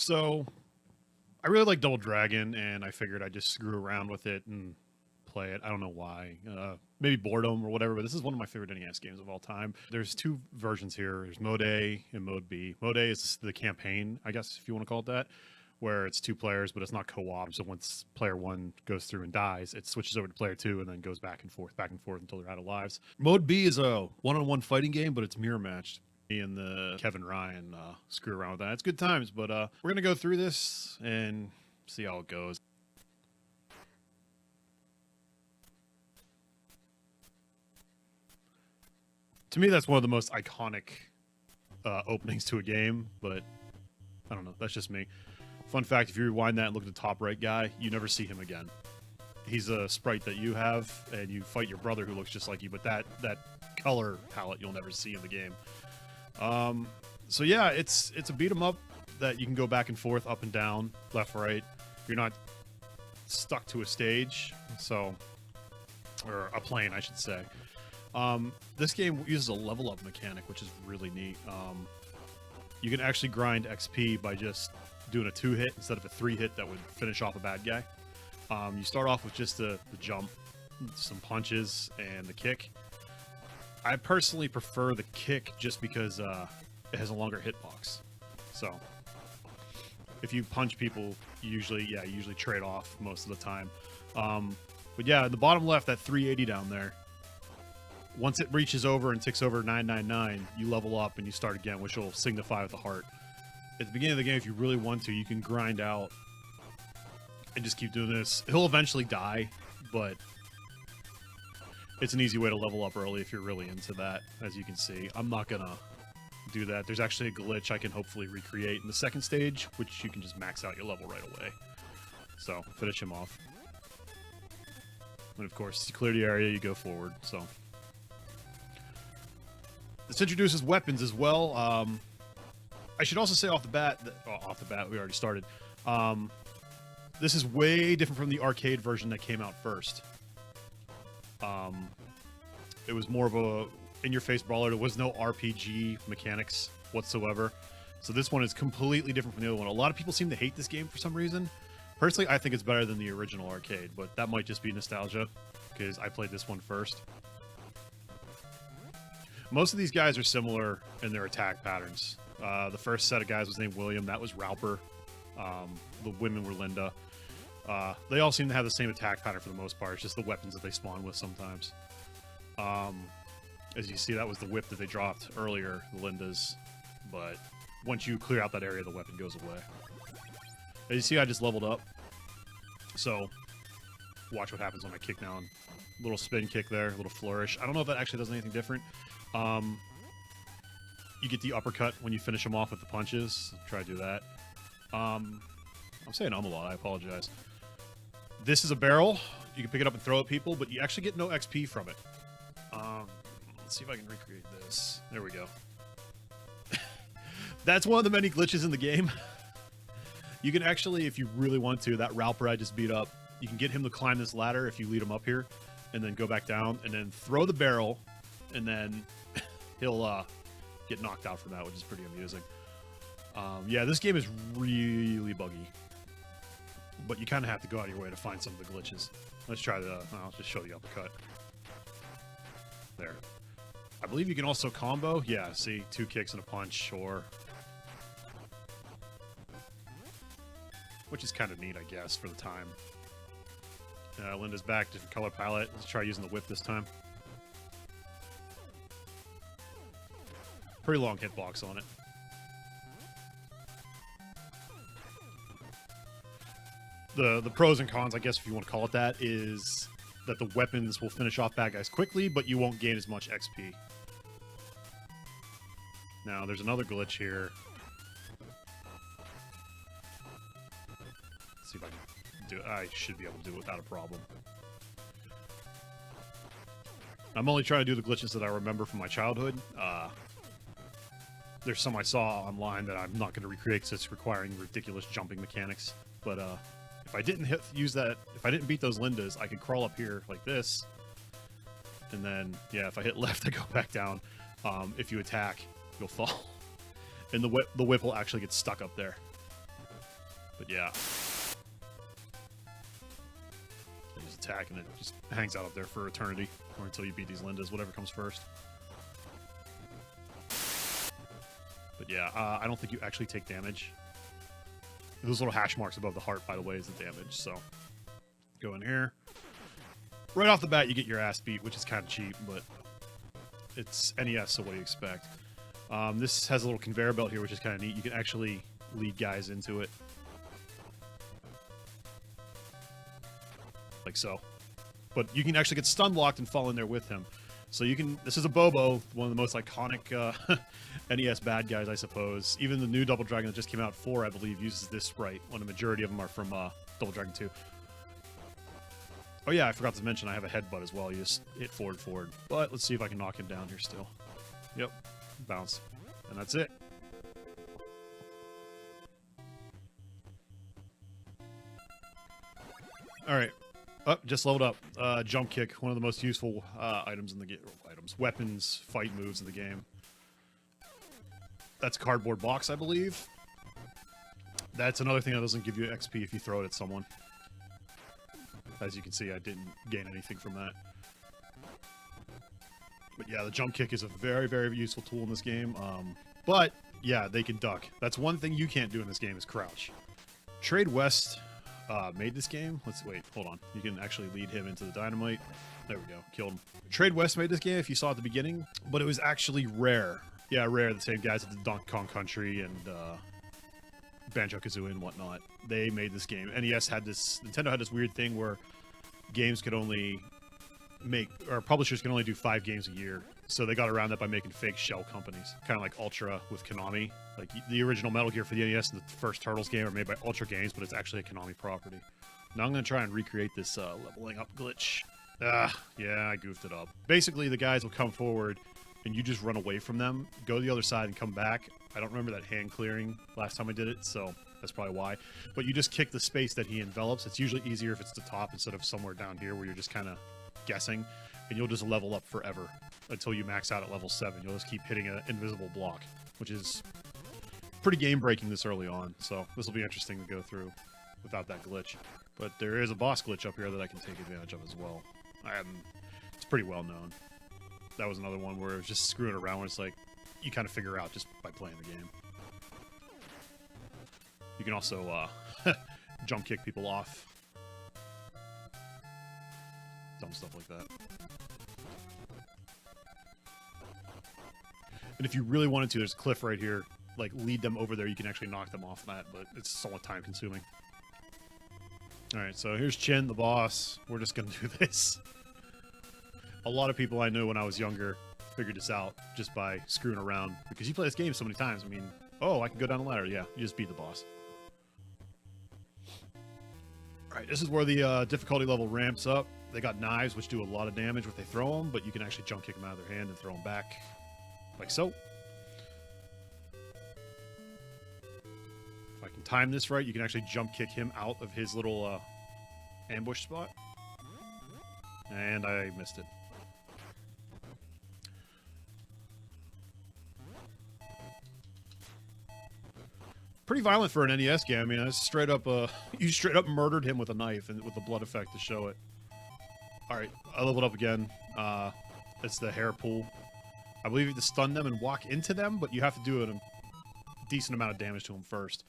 So I really like Double Dragon, and I figured I'd just screw around with it and play it. I don't know why. Maybe boredom or whatever, but this is one of my favorite NES games of all time. There's two versions here. There's Mode A and Mode B. Mode A is the campaign, I guess, if you want to call it that, where it's two players, but it's not co-op. So once player one goes through and dies, it switches over to player two and then goes back and forth until they're out of lives. Mode B is a one-on-one fighting game, but it's mirror matched. Me and the Kevin Ryan screw around with that. It's good times, but we're going to go through this and see how it goes. To me, that's one of the most iconic openings to a game, but I don't know. That's just me. Fun fact, if you rewind that and look at the top right guy, you never see him again. He's a sprite that you have, and you fight your brother who looks just like you, but that color palette you'll never see in the game. So yeah, it's a beat 'em up that you can go back and forth, up and down, left, right. You're not stuck to a stage, or a plane, I should say. This game uses a level up mechanic, which is really neat. You can actually grind XP by just doing a 2-hit instead of a 3-hit that would finish off a bad guy. You start off with just the jump, some punches, and the kick. I personally prefer the kick just because it has a longer hitbox. So if you punch people, you usually trade off most of the time. But yeah, the bottom left, that 380 down there, once it reaches over and ticks over 999, you level up and you start again, which will signify with the heart. At the beginning of the game, if you really want to, you can grind out and just keep doing this. He'll eventually die, but it's an easy way to level up early if you're really into that, as you can see. I'm not gonna do that. There's actually a glitch I can hopefully recreate in the second stage, which you can just max out your level right away. So, finish him off. And of course, you clear the area, you go forward, so. This introduces weapons as well. I should also say off the bat, we already started. This is way different from the arcade version that came out first. It was more of a in-your-face brawler. There was no RPG mechanics whatsoever. So this one is completely different from the other one. A lot of people seem to hate this game for some reason. Personally, I think it's better than the original arcade, but that might just be nostalgia because I played this one first. Most of these guys are similar in their attack patterns. The first set of guys was named William. That was Rauper. The women were Linda. They all seem to have the same attack pattern for the most part. It's just the weapons that they spawn with sometimes. As you see, that was the whip that they dropped earlier, the Lindas. But once you clear out that area, the weapon goes away. As you see, I just leveled up. So, watch what happens when I kick down. Little spin kick there, little flourish. I don't know if that actually does anything different. You get the uppercut when you finish them off with the punches. Try to do that. I'm saying a lot. I apologize. This is a barrel. You can pick it up and throw at people, but you actually get no XP from it. Let's see if I can recreate this. There we go. That's one of the many glitches in the game. You can actually, if you really want to, that Rauper I just beat up, you can get him to climb this ladder if you lead him up here, and then go back down, and then throw the barrel, and then he'll get knocked out from that, which is pretty amusing. Yeah, this game is really buggy, but you kind of have to go out of your way to find some of the glitches. Let's try the, I'll just show the uppercut. There. I believe you can also combo. Yeah, see, 2 kicks and a punch, or... which is kind of neat, I guess, for the time. Linda's back, different color palette. Let's try using the whip this time. Pretty long hitbox on it. The pros and cons, I guess, if you want to call it that, is that the weapons will finish off bad guys quickly, but you won't gain as much XP. Now, there's another glitch here. Let's see if I can do it. I should be able to do it without a problem. I'm only trying to do the glitches that I remember from my childhood. There's some I saw online that I'm not going to recreate because it's requiring ridiculous jumping mechanics. But if I didn't if I didn't beat those Lindas, I could crawl up here like this. And then, yeah, if I hit left, I go back down. If you attack, you'll fall. And the whip will actually get stuck up there. But yeah. You just attack and it just hangs out up there for eternity. Or until you beat these Lindas, whatever comes first. But yeah, I don't think you actually take damage. Those little hash marks above the heart, by the way, is the damage. So, go in here. Right off the bat, you get your ass beat, which is kind of cheap, but it's NES, so what do you expect? This has a little conveyor belt here, which is kind of neat. You can actually lead guys into it. Like so. But you can actually get stun locked and fall in there with him. So you can, this is a Bobo, one of the most iconic NES bad guys, I suppose. Even the new Double Dragon that just came out, 4, I believe, uses this sprite, when a majority of them are from Double Dragon 2. Oh yeah, I forgot to mention I have a headbutt as well. You just hit forward. But let's see if I can knock him down here still. Yep, bounce. And that's it. Alright. Oh, just leveled up. Jump kick, one of the most useful items in the game. Weapons, fight moves in the game. That's a cardboard box, I believe. That's another thing that doesn't give you XP if you throw it at someone. As you can see, I didn't gain anything from that. But yeah, the jump kick is a very, very useful tool in this game. But yeah, they can duck. That's one thing you can't do in this game is crouch. Trade West made this game. Let's wait, hold on. You can actually lead him into the dynamite. There we go, killed him. Trade West made this game, if you saw at the beginning, but it was actually Rare. Yeah, Rare, the same guys at the Donkey Kong Country and Banjo-Kazooie and whatnot. They made this game. NES had this, Nintendo had this weird thing where games could only make, or publishers can only do 5 games a year. So they got around that by making fake shell companies. Kind of like Ultra with Konami. Like the original Metal Gear for the NES and the first Turtles game are made by Ultra Games, but it's actually a Konami property. Now I'm going to try and recreate this leveling up glitch. Yeah, I goofed it up. Basically, the guys will come forward and you just run away from them, go to the other side and come back. I don't remember that hand clearing last time I did it, so that's probably why. But you just kick the space that he envelops. It's usually easier if it's the top instead of somewhere down here where you're just kind of guessing, and you'll just level up forever until you max out at level 7. You'll just keep hitting an invisible block, which is pretty game-breaking this early on, so this will be interesting to go through without that glitch. But there is a boss glitch up here that I can take advantage of as well. It's pretty well known. That was another one where it was just screwing around where it's like, you kind of figure out just by playing the game. You can also jump kick people off. Dumb stuff like that. And if you really wanted to, there's a cliff right here. Like, lead them over there. You can actually knock them off that, but it's somewhat time consuming. Alright, so here's Chin, the boss. We're just gonna do this. A lot of people I knew when I was younger figured this out just by screwing around. Because you play this game so many times. I mean, oh, I can go down the ladder. Yeah, you just beat the boss. Alright, this is where the difficulty level ramps up. They got knives, which do a lot of damage when they throw them, but you can actually jump kick them out of their hand and throw them back. Like so. If I can time this right, you can actually jump kick him out of his little ambush spot. And I missed it. Pretty violent for an NES game. I mean, it's straight up, you straight up murdered him with a knife and with the blood effect to show it. Alright, I leveled up again. It's the hair pool. I believe you have to stun them and walk into them, but you have to do a decent amount of damage to them first.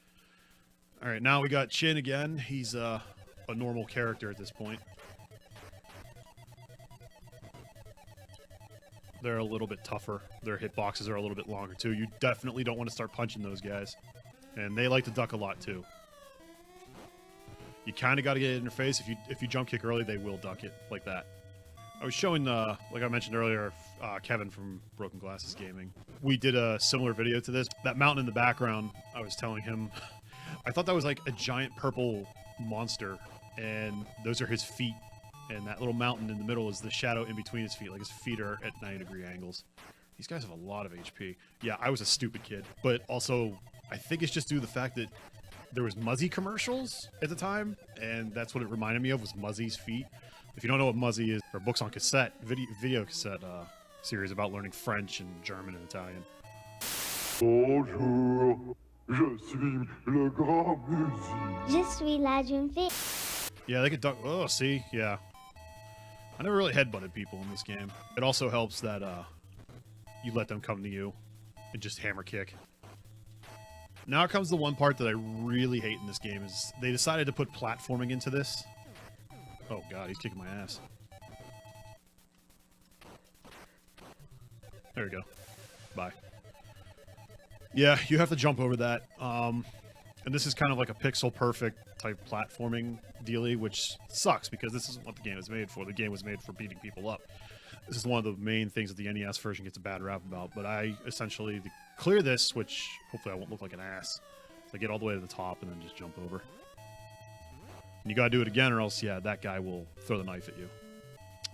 Alright, now we got Chin again. He's a normal character at this point. They're a little bit tougher. Their hitboxes are a little bit longer too. You definitely don't want to start punching those guys. And they like to duck a lot too. You kind of got to get it in their face. If you jump kick early, they will duck it like that. I was showing, like I mentioned earlier, Kevin from Broken Glasses Gaming. We did a similar video to this. That mountain in the background, I was telling him, I thought that was like a giant purple monster, and those are his feet. And that little mountain in the middle is the shadow in between his feet, like his feet are at 90-degree angles. These guys have a lot of HP. Yeah, I was a stupid kid, but also I think it's just due to the fact that there was Muzzy commercials at the time, and that's what it reminded me of, was Muzzy's feet. If you don't know what Muzzy is, or books on cassette, video cassette series about learning French and German and Italian. Je suis le grand musique. Je suis la jeune fille. Yeah, they could duck. Oh, see? Yeah. I never really headbutted people in this game. It also helps that you let them come to you and just hammer kick. Now comes the one part that I really hate in this game is they decided to put platforming into this. Oh god, he's kicking my ass. There we go. Bye. Yeah, you have to jump over that. And this is kind of like a pixel perfect type platforming dealy, which sucks because this isn't what the game is made for. The game was made for beating people up. This is one of the main things that the NES version gets a bad rap about, but I essentially clear this, which hopefully I won't look like an ass. So I get all the way to the top and then just jump over. And you gotta do it again or else, yeah, that guy will throw the knife at you.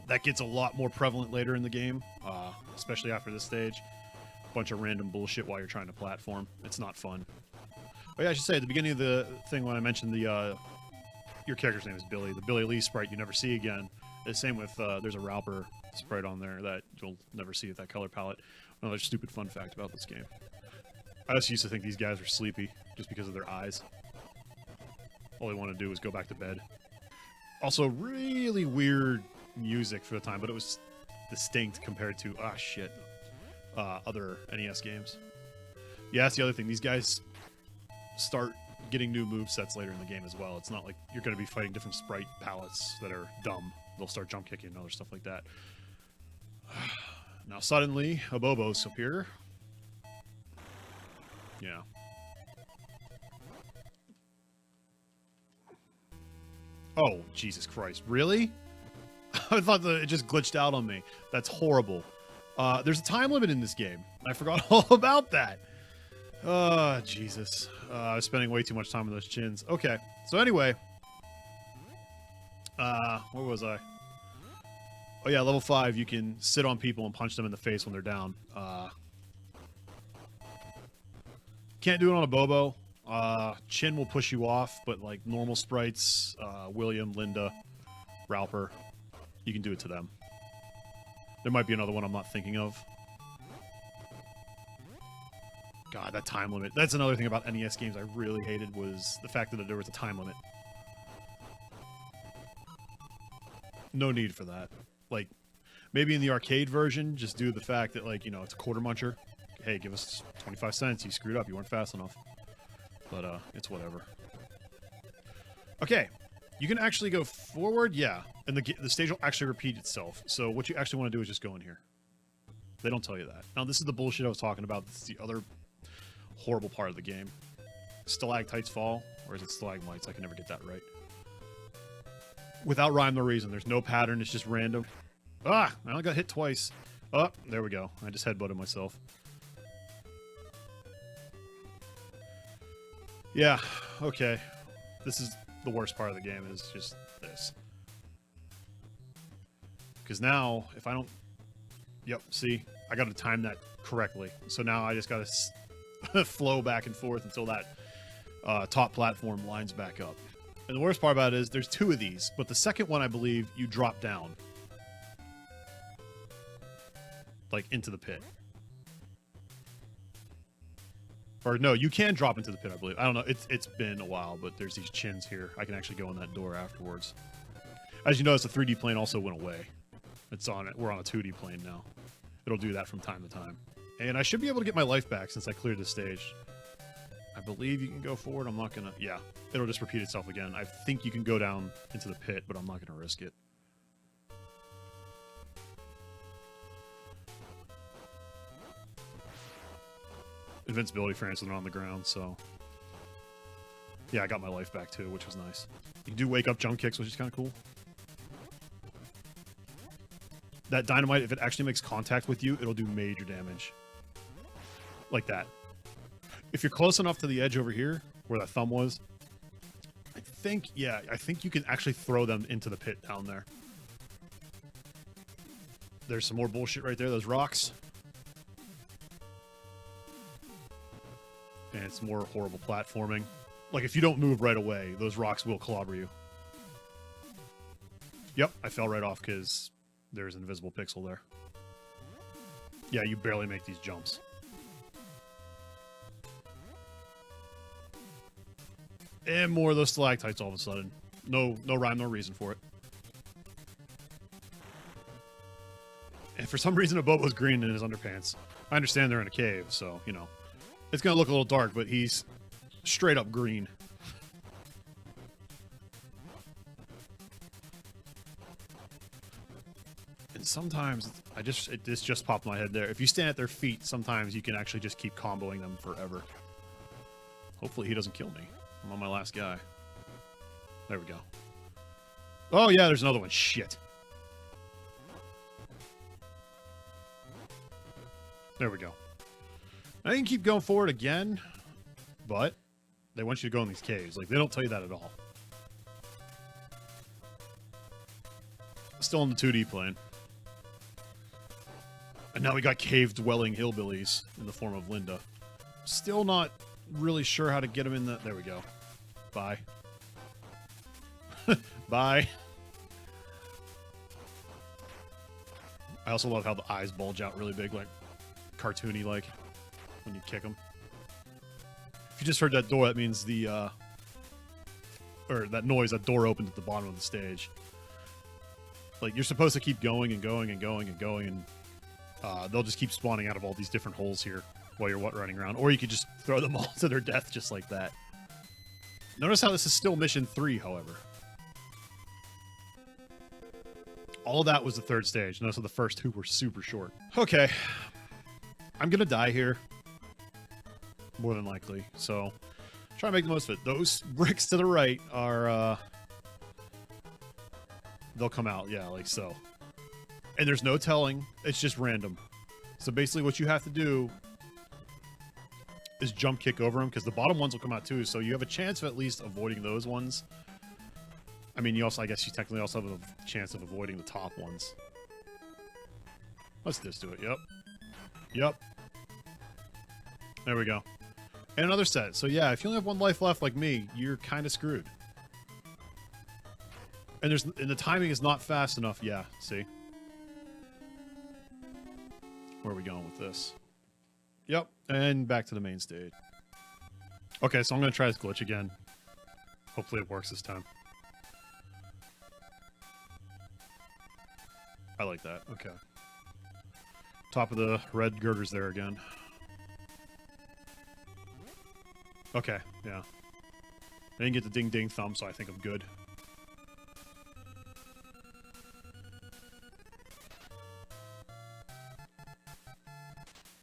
That gets a lot more prevalent later in the game, especially after this stage. A bunch of random bullshit while you're trying to platform. It's not fun. Oh yeah, I should say, at the beginning of the thing when I mentioned the, your character's name is Billy, the Billy Lee sprite you never see again. The same with, there's a Ralper sprite on there that you'll never see with that color palette. Another stupid fun fact about this game. I just used to think these guys were sleepy, just because of their eyes. All they want to do is go back to bed. Also, really weird music for the time, but it was distinct compared to, other NES games. Yeah, that's the other thing. These guys start getting new movesets later in the game as well. It's not like you're going to be fighting different sprite palettes that are dumb. They'll start jump kicking and other stuff like that. Now suddenly, a Bobo's up here. Yeah. Oh, Jesus Christ. Really? I thought that it just glitched out on me. That's horrible. There's a time limit in this game. I forgot all about that. Oh, Jesus. I was spending way too much time on those chins. Okay. So anyway. Where was I? Oh yeah, level 5, you can sit on people and punch them in the face when they're down. Can't do it on a Bobo. Chin will push you off, but like normal sprites, William, Linda, Ralper, you can do it to them. There might be another one I'm not thinking of. God, that time limit. That's another thing about NES games I really hated was the fact that there was a time limit. No need for that. Like, maybe in the arcade version, just do the fact that, like, you know, it's a quarter muncher. Hey, give us 25 cents. You screwed up. You weren't fast enough. But, it's whatever. Okay. You can actually go forward. Yeah. And the stage will actually repeat itself. So what you actually want to do is just go in here. They don't tell you that. Now, this is the bullshit I was talking about. This is the other horrible part of the game. Stalactites fall. Or is it stalagmites? I can never get that right. Without rhyme or reason. There's no pattern. It's just random. Ah! I only got hit twice. Oh, there we go. I just headbutted myself. Yeah. Okay. This is the worst part of the game is just this. Because now, if I don't... Yep, see? I got to time that correctly. So now I just got to flow back and forth until that top platform lines back up. And the worst part about it is there's 2 of these, but the second one, I believe, you drop down. Like, into the pit. Or, no, you can drop into the pit, I believe. I don't know. It's been a while, but there's these chins here. I can actually go in that door afterwards. As you notice, the 3D plane also went away. It's on it. We're on a 2D plane now. It'll do that from time to time. And I should be able to get my life back since I cleared this stage. I believe you can go forward. I'm not gonna... Yeah, it'll just repeat itself again. I think you can go down into the pit, but I'm not gonna risk it. Invincibility for instance on the ground, so... Yeah, I got my life back too, which was nice. You can do wake-up jump kicks, which is kind of cool. That dynamite, if it actually makes contact with you, it'll do major damage. Like that. If you're close enough to the edge over here, where that thumb was, I think you can actually throw them into the pit down there. There's some more bullshit right there, those rocks. And it's more horrible platforming. Like, if you don't move right away, those rocks will clobber you. Yep, I fell right off because there's an invisible pixel there. Yeah, you barely make these jumps. And more of those stalactites all of a sudden. No rhyme, no reason for it. And for some reason, Abobo's green in his underpants. I understand they're in a cave, so, you know. It's going to look a little dark, but he's straight up green. And sometimes, this just popped in my head there. If you stand at their feet, sometimes you can actually just keep comboing them forever. Hopefully he doesn't kill me. I'm on my last guy. There we go. Oh yeah, there's another one. Shit. There we go. I can keep going forward again, but they want you to go in these caves. Like, they don't tell you that at all. Still in the 2D plane. And now we got cave-dwelling hillbillies in the form of Linda. Still not really sure how to get them in the... There we go. Bye. Bye. I also love how the eyes bulge out really big, like cartoony-like, when you kick them. If you just heard that door, that means the, or that noise, that door opened at the bottom of the stage. Like, you're supposed to keep going and going and going and going, and they'll just keep spawning out of all these different holes here while you're running around. Or you could just throw them all to their death just like that. Notice how this is still mission 3, however. All that was the third stage. Notice how the first 2 were super short. Okay. I'm gonna die here. More than likely. So, try to make the most of it. Those bricks to the right are, they'll come out, yeah, like so. And there's no telling. It's just random. So basically what you have to do is jump kick over them, because the bottom ones will come out too, so you have a chance of at least avoiding those ones. I mean, you also, I guess you technically also have a chance of avoiding the top ones. Let's just do it, yep. Yep. There we go. And another set. So yeah, if you only have 1 life left like me, you're kind of screwed. And the timing is not fast enough, yeah, see? Where are we going with this? Yep, and back to the main stage. Okay, so I'm going to try this glitch again. Hopefully it works this time. I like that, okay. Top of the red girders there again. Okay, yeah. I didn't get the ding-ding thumb, so I think I'm good.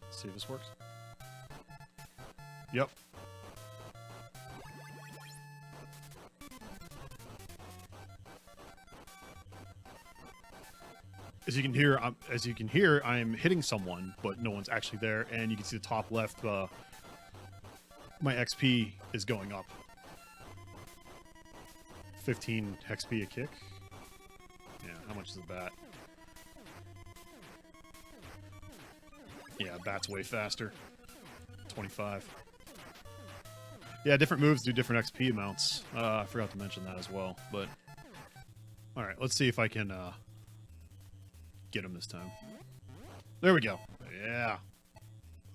Let's see if this works. Yep. As you can hear, I'm hitting someone, but no one's actually there, and you can see the top left, my XP is going up. 15 XP a kick? Yeah, how much is a bat? Yeah, bat's way faster. 25. Yeah, different moves do different XP amounts. I forgot to mention that as well, but... Alright, let's see if I can, get him this time. There we go. Yeah.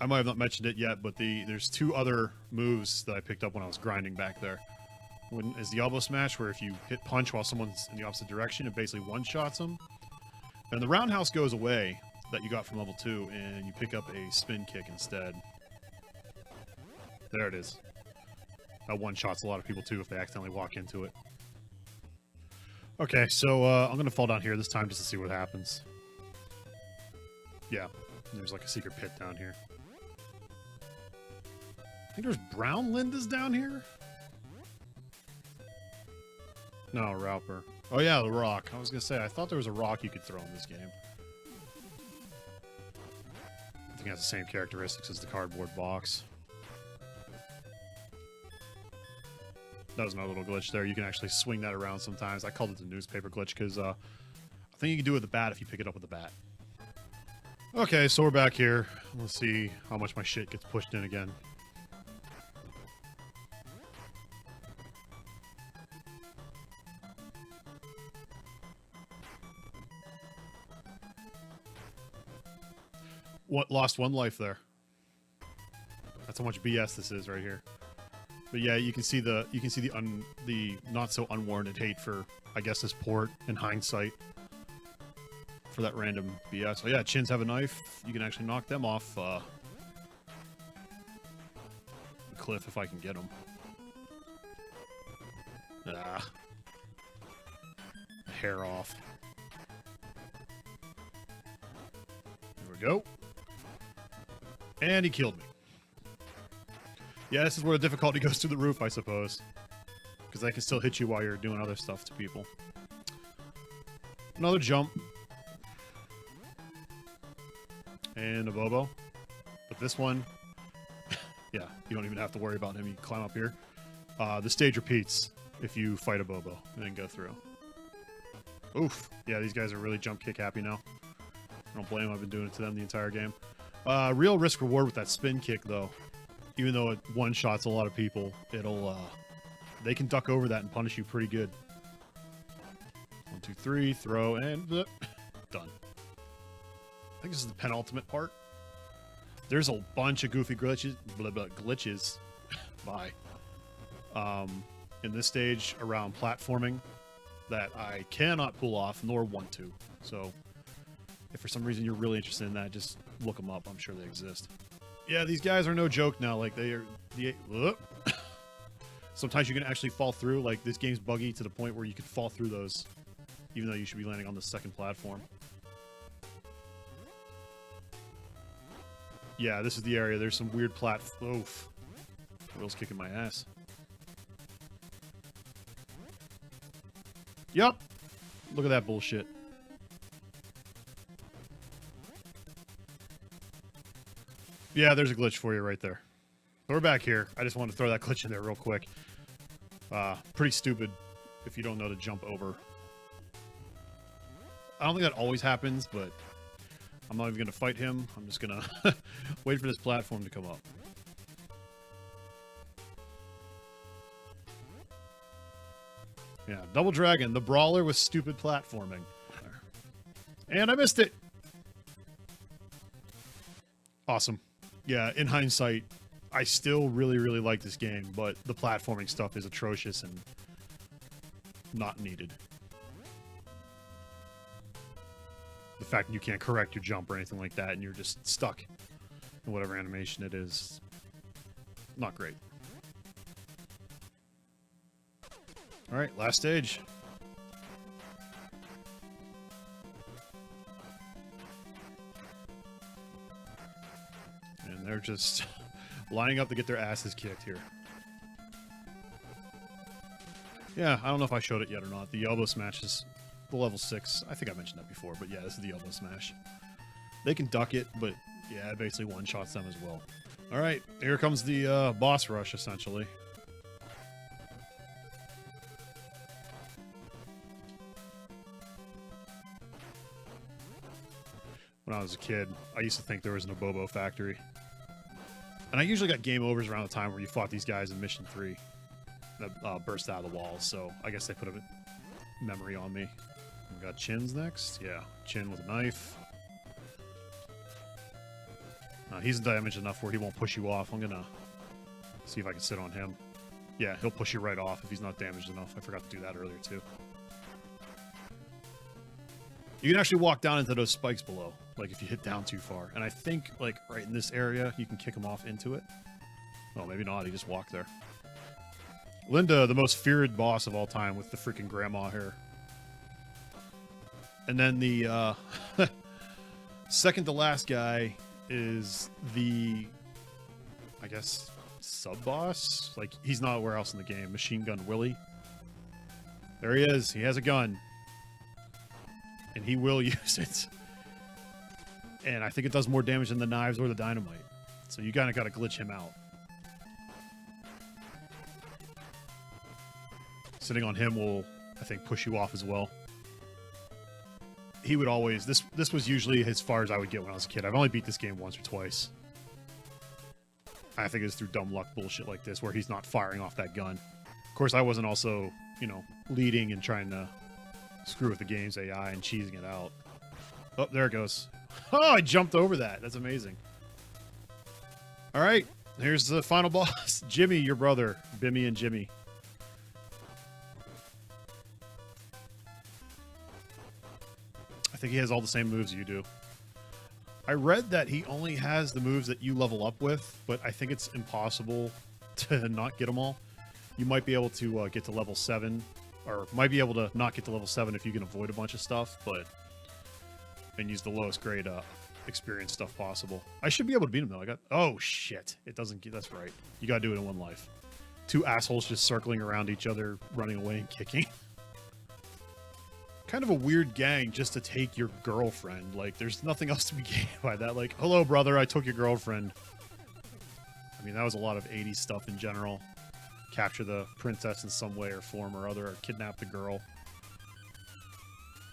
I might have not mentioned it yet, but there's 2 other moves that I picked up when I was grinding back there. One is the elbow smash, where if you hit punch while someone's in the opposite direction, it basically one-shots them. And the roundhouse goes away, that you got from level 2, and you pick up a spin kick instead. There it is. That one-shots a lot of people too if they accidentally walk into it. Okay, so I'm going to fall down here this time just to see what happens. Yeah, there's like a secret pit down here. I think there's brown Lindas down here? No, Rauper. Oh yeah, the rock. I was going to say, I thought there was a rock you could throw in this game. I think it has the same characteristics as the cardboard box. That was another little glitch there. You can actually swing that around sometimes. I called it the newspaper glitch because I think you can do it with the bat if you pick it up with the bat. Okay, so we're back here. Let's see how much my shit gets pushed in again. What, lost 1 life there. That's how much BS this is right here. But yeah, you can see the the not so unwarranted hate for, I guess, this port in hindsight for that random BS. So yeah, chins have a knife. You can actually knock them off the cliff if I can get them. Ah, hair off. There we go. And he killed me. Yeah, this is where the difficulty goes through the roof, I suppose. Because they can still hit you while you're doing other stuff to people. Another jump. And a Bobo. But this one, yeah, you don't even have to worry about him. You can climb up here. The stage repeats if you fight a Bobo and then go through. Oof. Yeah, these guys are really jump kick happy now. I don't blame them. I've been doing it to them the entire game. Real risk reward with that spin kick, though. Even though it one-shots a lot of people, it'll, they can duck over that and punish you pretty good. 1, 2, 3, throw, and done. I think this is the penultimate part. There's a bunch of goofy glitches, bye. In this stage around platforming that I cannot pull off, nor want to. So, if for some reason you're really interested in that, just look them up. I'm sure they exist. Yeah, these guys are no joke now. Like, they are... Sometimes you can actually fall through. Like, this game's buggy to the point where you can fall through those, even though you should be landing on the second platform. Yeah, this is the area. There's some weird Oof. Will's kicking my ass. Yup. Look at that bullshit. Yeah, there's a glitch for you right there. So we're back here. I just wanted to throw that glitch in there real quick. Pretty stupid if you don't know to jump over. I don't think that always happens, but I'm not even going to fight him. I'm just going to wait for this platform to come up. Yeah, Double Dragon, the brawler with stupid platforming. And I missed it! Awesome. Yeah, in hindsight, I still really, really like this game, but the platforming stuff is atrocious and not needed. The fact that you can't correct your jump or anything like that, and you're just stuck in whatever animation it is, not great. Alright, last stage. And they're just lining up to get their asses kicked here. Yeah, I don't know if I showed it yet or not. The elbow smash is the level 6. I think I mentioned that before, but yeah, this is the elbow smash. They can duck it, but yeah, it basically one-shots them as well. Alright, here comes the boss rush, essentially. When I was a kid, I used to think there was an Abobo factory. And I usually got game overs around the time where you fought these guys in Mission 3 that burst out of the walls, so I guess they put a memory on me. We got Chin's next. Yeah, Chin with a knife. He's damaged enough where he won't push you off. I'm gonna see if I can sit on him. Yeah, he'll push you right off if he's not damaged enough. I forgot to do that earlier, too. You can actually walk down into those spikes below, like if you hit down too far. And I think, like, right in this area, you can kick him off into it. Well, maybe not. He just walked there. Linda, the most feared boss of all time with the freaking grandma hair. And then the second to last guy is the, I guess, sub-boss? Like, he's nowhere else in the game. Machine Gun Willie. There he is. He has a gun. And he will use it. And I think it does more damage than the knives or the dynamite. So you kind of got to glitch him out. Sitting on him will, I think, push you off as well. He would always... This was usually as far as I would get when I was a kid. I've only beat this game once or twice. I think it's through dumb luck bullshit like this, where he's not firing off that gun. Of course, I wasn't also, you know, leading and trying to screw with the game's AI and cheesing it out. Oh, there it goes. Oh, I jumped over that. That's amazing. All right. Here's the final boss. Jimmy, your brother. Bimmy and Jimmy. I think he has all the same moves you do. I read that he only has the moves that you level up with, but I think it's impossible to not get them all. You might be able to get to level 7, or might be able to not get to level 7 if you can avoid a bunch of stuff, but and use the lowest grade experience stuff possible. I should be able to beat him though. I got oh shit! It doesn't. That's right. You gotta do it in one life. 2 assholes just circling around each other, running away and kicking. Kind of a weird gang just to take your girlfriend. Like, there's nothing else to be gained by that. Like, hello, brother, I took your girlfriend. I mean, that was a lot of 80s stuff in general. Capture the princess in some way or form or other, or kidnap the girl.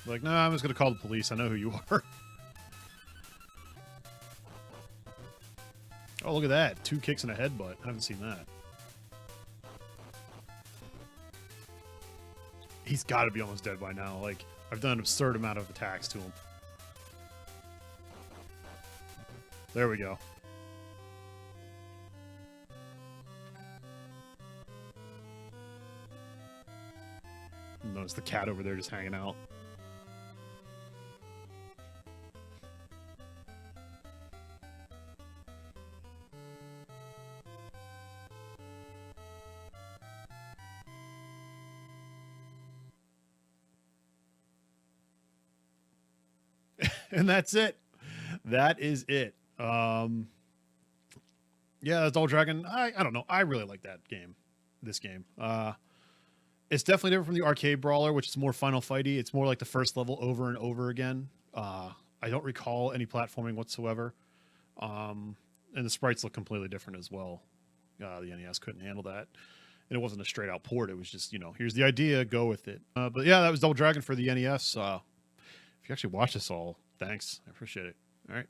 Like, nah, I'm just gonna call the police. I know who you are. Oh, look at that. 2 kicks and a headbutt. I haven't seen that. He's got to be almost dead by now. Like, I've done an absurd amount of attacks to him. There we go. Notice the cat over there just hanging out. And that's it. That is it. Yeah, that's Double Dragon. I don't know. I really like that game. This game. It's definitely different from the arcade brawler, which is more Final Fighty. It's more like the first level over and over again. I don't recall any platforming whatsoever. And the sprites look completely different as well. The NES couldn't handle that. And it wasn't a straight out port. It was just, you know, here's the idea, go with it. But yeah, that was Double Dragon for the NES. If you actually watch this all, thanks. I appreciate it. All right.